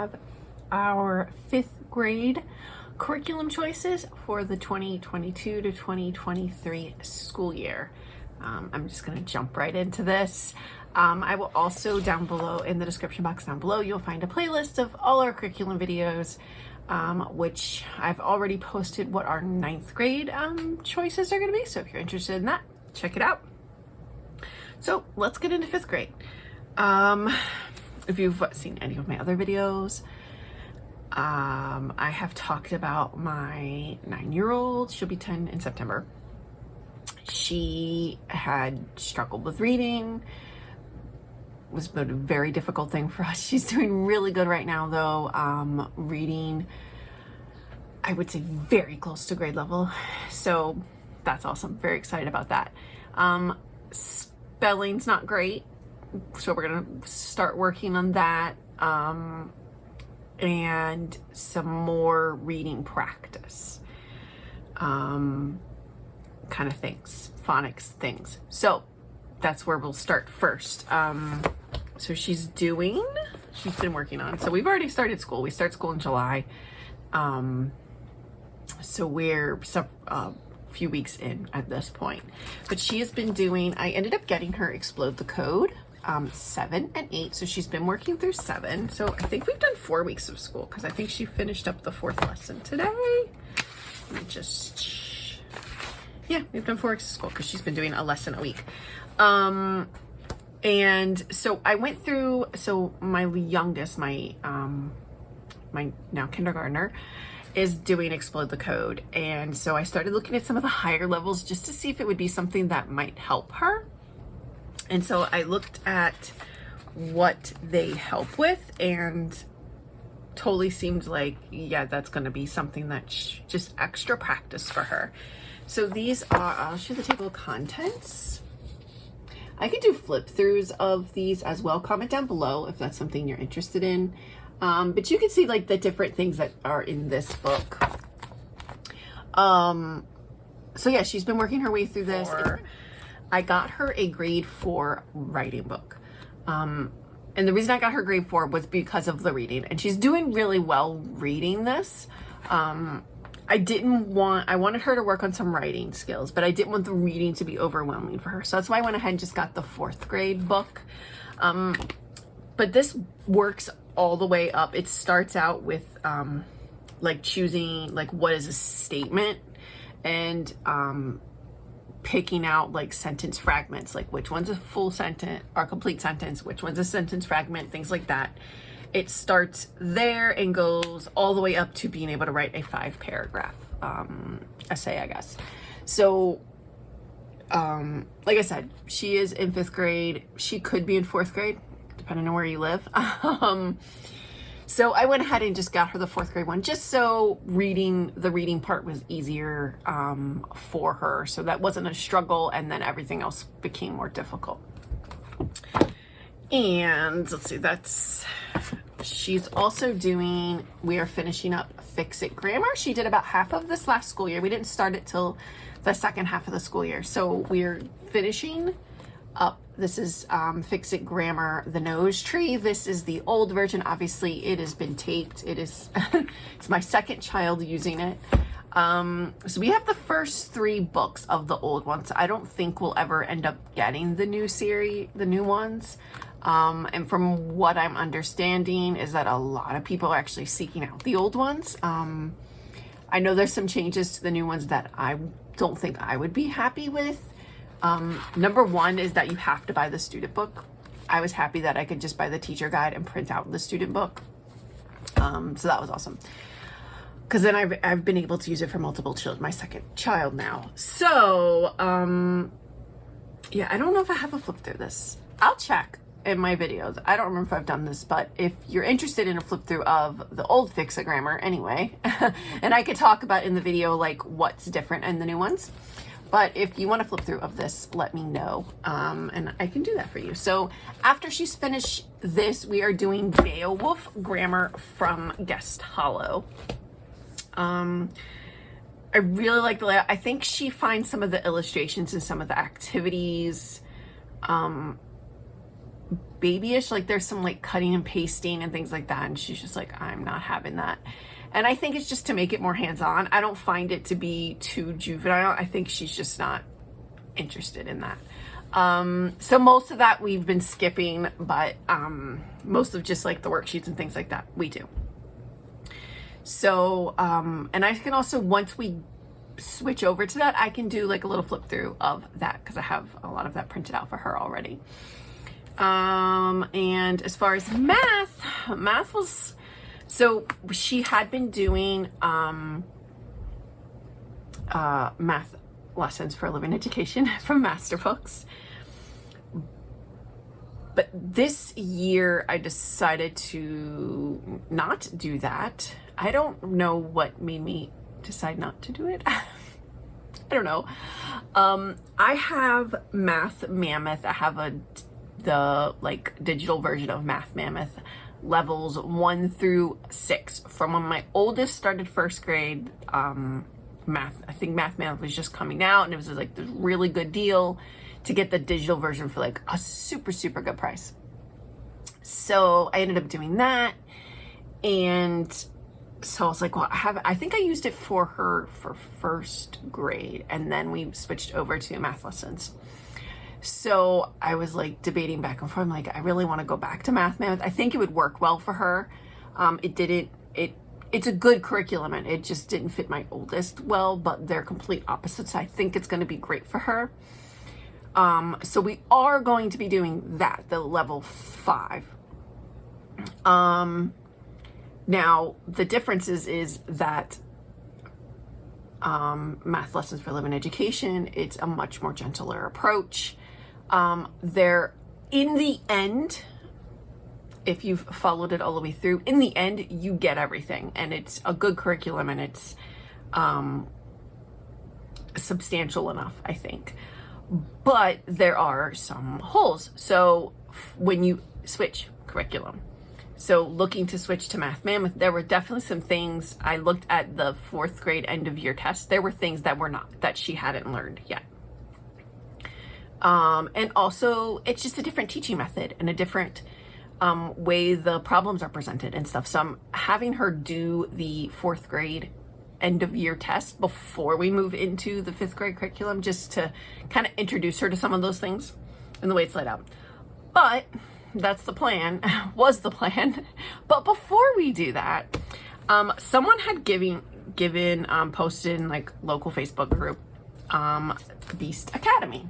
have our 5th grade curriculum choices for the 2022 to 2023 school year. I'm just going to jump right into this. I will also down below in the description box down below, you'll find a playlist of all our curriculum videos, which I've already posted what our 9th grade choices are going to be. So if you're interested in that, check it out. So let's get into 5th grade. If you've seen any of my other videos, I have talked about my 9-year-old. She'll be 10 in September. She had struggled with reading. It was a very difficult thing for us. She's doing really good right now though. Reading, I would say very close to grade level. So that's awesome. Very excited about that. Spelling's not great. So we're going to start working on that. And some more reading practice. Kind of things, phonics things. So that's where we'll start first. So she's been working on, so we've already started school. We start school in July. So we're a few weeks in at this point, but she has been doing, I ended up getting her Explode the Code, 7 and 8. So she's been working through 7. So I think we've done 4 weeks of school because I think she finished up the 4th lesson today. Let me just, yeah, we've done 4 weeks of school because she's been doing a lesson a week. And so I went through, so my youngest, my now kindergartner, is doing Explode the Code. And so I started looking at some of the higher levels just to see if it would be something that might help her. And so I looked at what they help with and totally seemed like, yeah, that's going to be something that's just extra practice for her. So these are, I'll show the table of contents. I could do flip throughs of these as well. Comment down below if that's something you're interested in. But you can see like the different things that are in this book. So yeah, she's been working her way through this. I got her a grade 4 writing book. And the reason I got her grade 4 was because of the reading, and she's doing really well reading this. I wanted her to work on some writing skills, but I didn't want the reading to be overwhelming for her. So that's why I went ahead and just got the 4th grade book. But this works all the way up. It starts out with like choosing like what is a statement, and picking out like sentence fragments, like which one's a full sentence or complete sentence, which one's a sentence fragment, things like that. It starts there and goes all the way up to being able to write a 5-paragraph essay, I guess. So, like I said, she is in 5th grade. She could be in 4th grade, depending on where you live. So I went ahead and just got her the 4th grade one, just so the reading part was easier for her. So that wasn't a struggle, and then everything else became more difficult. And let's see, she's also doing, we are finishing up Fix It Grammar. She did about half of this last school year. We didn't start it till the second half of the school year. So we're finishing up. This is Fix It Grammar, the Nose Tree. This is the old version. Obviously it has been taped. It is, it's my 2nd child using it. So we have the first 3 books of the old ones. I don't think we'll ever end up getting the new series, the new ones. And from what I'm understanding is that a lot of people are actually seeking out the old ones. I know there's some changes to the new ones that I don't think I would be happy with. Number 1 is that you have to buy the student book. I was happy that I could just buy the teacher guide and print out the student book. So that was awesome. Because then I've been able to use it for multiple children, my 2nd child now. So, yeah, I don't know if I have a flip through this. I'll check in my videos. I don't remember if I've done this, but if you're interested in a flip through of the old Fix It Grammar anyway, and I could talk about in the video like what's different in the new ones. But if you want to flip through of this, let me know, and I can do that for you. So after she's finished this, we are doing Beowulf Grammar from Guest Hollow. I really like the layout. I think she finds some of the illustrations and some of the activities babyish. Like there's some like cutting and pasting and things like that. And she's just like, I'm not having that. And I think it's just to make it more hands-on. I don't find it to be too juvenile. I think she's just not interested in that. So most of that we've been skipping, but most of just like the worksheets and things like that we do. So, and I can also, once we switch over to that, I can do like a little flip through of that because I have a lot of that printed out for her already. And as far as math was, so she had been doing math lessons for Living Education from Masterbooks. But this year I decided to not do that. I don't know what made me decide not to do it. I don't know. I have Math Mammoth. I have the like digital version of Math Mammoth, levels 1 through 6. From when my oldest started first grade, math, I think Math Mammoth was just coming out, and it was like this really good deal to get the digital version for like a super, super good price. So I ended up doing that. And so I was like, well, I think I used it for her for first grade, and then we switched over to math lessons. So I was like debating back and forth. I'm like, I really want to go back to Math Mammoth. I think it would work well for her. It's a good curriculum, and it just didn't fit my oldest well, but they're complete opposites. I think it's going to be great for her. So we are going to be doing that, the level 5. Now the difference is that math lessons for Living Education, it's a much more gentler approach. They're, in the end, if you've followed it all the way through, in the end you get everything, and it's a good curriculum, and it's substantial enough, I think. But there are some holes. So when you switch curriculum, so looking to switch to Math Mammoth, there were definitely some things. I looked at the 4th grade end of year test. There were things that she hadn't learned yet. And also it's just a different teaching method and a different way the problems are presented and stuff. So I'm having her do the 4th grade end of year test before we move into the 5th grade curriculum, just to kind of introduce her to some of those things and the way it's laid out. But that's the plan, was the plan. But before we do that, someone had posted in like local Facebook group, Beast Academy.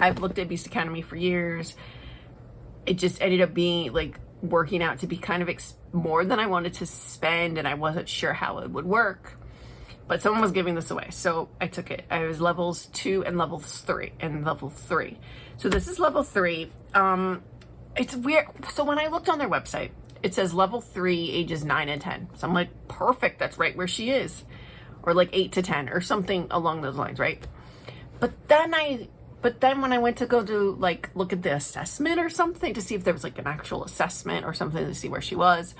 I've looked at Beast Academy for years. It just ended up being like working out to be kind of more than I wanted to spend, and I wasn't sure how it would work, but someone was giving this away, so I took it. I was levels 2 and level 3. So this is level 3. It's weird. So when I looked on their website, it says level 3, ages 9 and 10. So I'm like, perfect, that's right where she is, or like 8 to 10 or something along those lines, right? But then when I went to go do like look at the assessment or something to see if there was like an actual assessment or something to see where she was,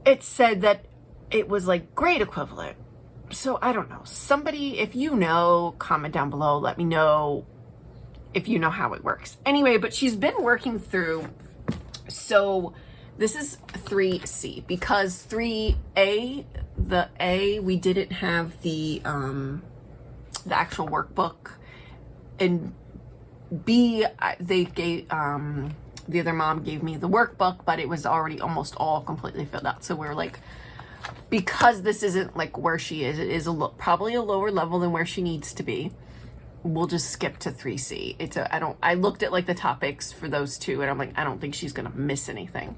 it said that it was like grade equivalent. So I don't know. Somebody, if you know, comment down below, let me know if you know how it works. Anyway, but she's been working through, so this is 3C, because 3A, the A, we didn't have the actual workbook, and B, they gave, the other mom gave me the workbook, but it was already almost all completely filled out. So we're like, because this isn't like where she is, it is probably a lower level than where she needs to be. We'll just skip to 3C. I looked at like the topics for those two, and I'm like, I don't think she's gonna miss anything.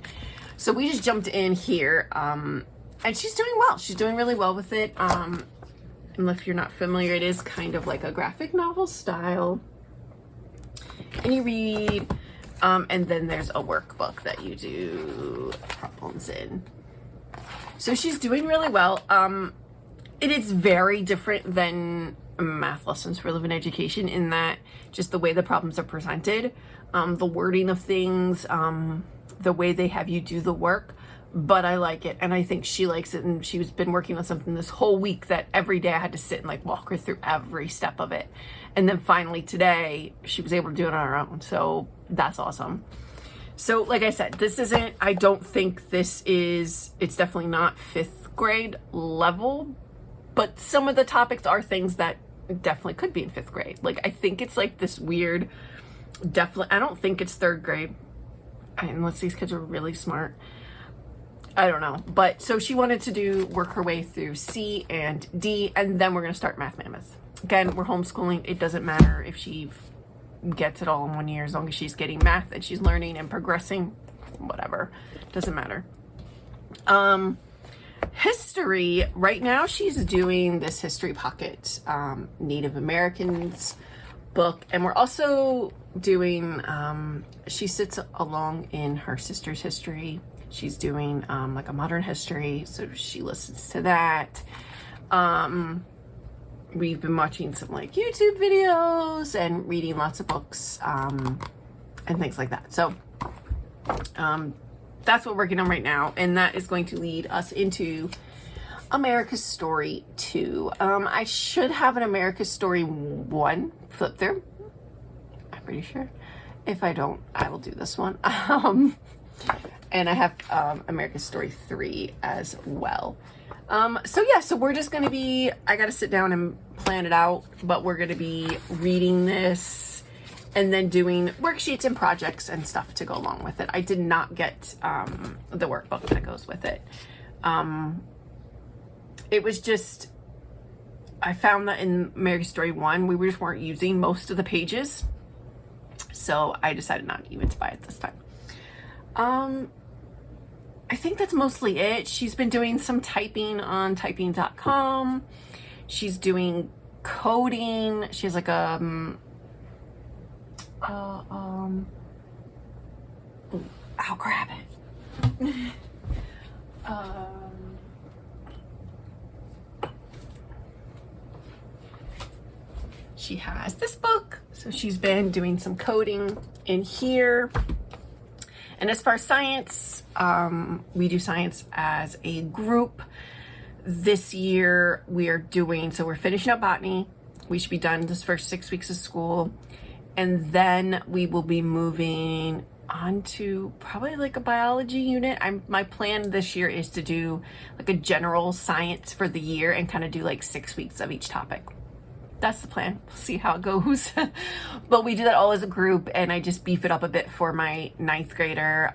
So we just jumped in here, and she's doing well. She's doing really well with it. And if you're not familiar, it is kind of like a graphic novel style. And you read, and then there's a workbook that you do problems in. So she's doing really well. It is very different than math lessons for Living Education in that just the way the problems are presented, the wording of things, the way they have you do the work, but I like it, and I think she likes it, and she's been working on something this whole week that every day I had to sit and like walk her through every step of it. And then finally today she was able to do it on her own, so that's awesome. So like I said, this isn't, I don't think this is, it's definitely not 5th grade level, but some of the topics are things that definitely could be in 5th grade. Like I think it's like this weird, definitely, I don't think it's 3rd grade unless these kids are really smart. I don't know. But so she wanted to work her way through C and D, and then we're going to start Math Mammoth. Again, we're homeschooling. It doesn't matter if she gets it all in 1 year, as long as she's getting math and she's learning and progressing, whatever. Doesn't matter. History, right now she's doing this History Pocket Native Americans book, and we're also doing, she sits along in her sister's history. She's doing like a modern history, so she listens to that. We've been watching some like YouTube videos and reading lots of books and things like that. So that's what we're working on right now, and that is going to lead us into America's Story 2. I should have an America's Story 1 flip through. I'm pretty sure. If I don't, I will do this one. And I have America's Story 3 as well. So yeah, so we're just going to be, I got to sit down and plan it out, but we're going to be reading this and then doing worksheets and projects and stuff to go along with it. I did not get the workbook that goes with it. It was just, I found that in America's Story 1, we just weren't using most of the pages. So I decided not even to buy it this time. I think that's mostly it. She's been doing some typing on typing.com. She's doing coding. She has like a I'll grab it. She has this book, so she's been doing some coding in here. And as far as science, we do science as a group. This year we are doing, so we're finishing up botany. We should be done this first 6 weeks of school. And then we will be moving on to probably like a biology unit. My plan this year is to do like a general science for the year and kind of do like 6 weeks of each topic. That's the plan. We'll see how it goes. But we do that all as a group, and I just beef it up a bit for my 9th grader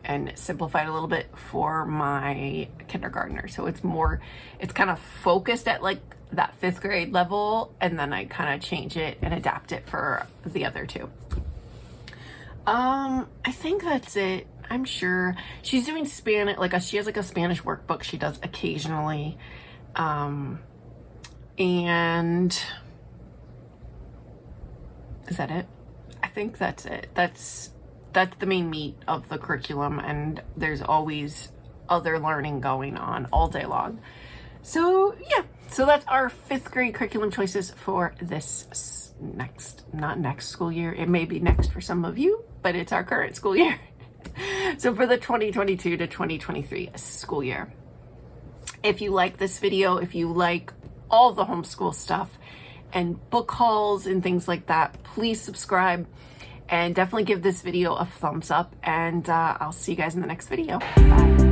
and simplify it a little bit for my kindergartner. So it's more, it's kind of focused at like that 5th grade level, and then I kind of change it and adapt it for the other two. I think that's it. I'm sure she's doing Spanish, she has like a Spanish workbook she does occasionally. And is that it? I think that's it. That's the main meat of the curriculum, and there's always other learning going on all day long. So yeah, so that's our 5th grade curriculum choices for this not next school year. It may be next for some of you, but it's our current school year. So for the 2022 to 2023 school year. If you like this video, if you like all the homeschool stuff and book hauls and things like that, please subscribe and definitely give this video a thumbs up, and I'll see you guys in the next video. Bye.